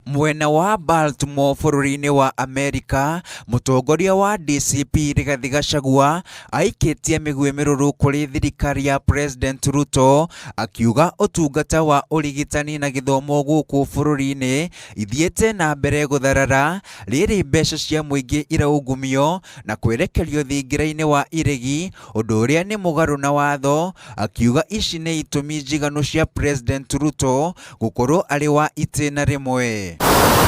Mwena wa Baltimore bũrũri-inĩ wa Amerika, mũtongoria wa DCP Rigathĩ Gachagua aikitie mĩguĩ mĩrũrũ kũrĩ thirikari ya President Ruto, akiuga ũtungata wa ũrigitani na gĩthomo gũkũ bũrũri-inĩ ithiĩte na mbere gũtharara rĩrĩ mbeca cia mũingĩ iraungumio na kwerekerio thingira-inĩ wa iregi, ũndũ ũrĩa nĩ mũgarũ na watho, akiuga ici nĩ itũmi njiganu cia President Ruto gũkorwo arĩ wa itĩna rĩmwe.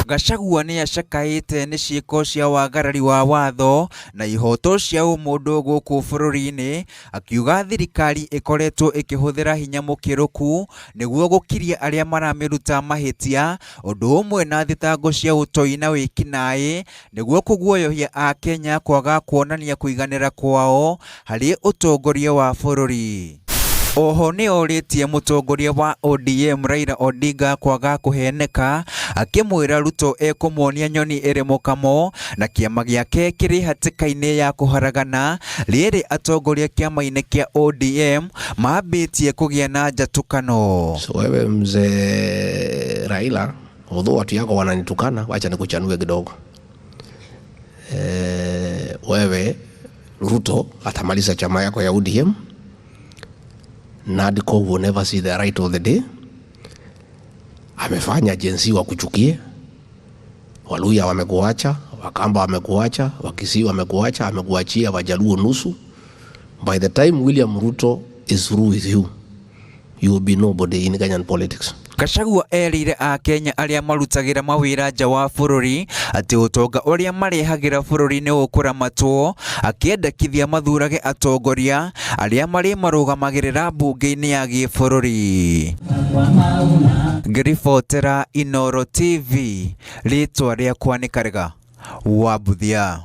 Gachagua nĩ acakaĩte nĩ ciĩko cia wagarari wa watho na ihoto cia ũmũndũ gũkũ bũrũri-inĩ, akiuga thirikari ĩkoretwo ĩkĩhũthĩra hinya mũkĩrũku nĩguo gũkiria arĩa maramĩruta mahĩtia, ũndũ ũmwe na thitango cia ũtoi na wĩkinaĩ nĩguo kũguoyohia Akenya kwaga kuonania kũiganĩra kwao harĩ ũtongoria wa bũrũri. Oho nĩ orĩtie mũtongoria wa ODM Raila Odinga kwaga kũheneka, akĩmwĩra Ruto ekũmuonia nyoni ĩrĩ mũkamo na kĩama gĩake kĩrĩ hatĩka-inĩ ya kũharagana rĩrĩ atongoria kĩama-inĩ kĩa ODM mambĩtie kũgĩa na njatũkano. So wewe mzee Raila, although watu yako wananitukana, wacha nikuchanue kidogo. Wewe Ruto atamaliza chama yako ya ODM. Nadco will never see the right of the day. Amefanya jinsi wa kuchukie. Waluya wamekuacha, Wakamba wamekuacha, Wakisii wamekuacha, amekuachia Wajaluo nusu. By the time William Ruto is through with you, you will be nobody in Kenyan politics. Gachagua erire Akenya arĩa marutagĩra mawĩra nja wa bũrũri atĩ ũtonga ũrĩa marehagĩra bũrũri-inĩ ũkũramatwo, akĩendekithia mathurage atongoria arĩa marĩmarũgamagĩrĩra mbunge-inĩ ya gĩbũrũri. Ngĩribotera Inooro TV, rĩtwa rĩakwa nĩ Karega Wambuthia.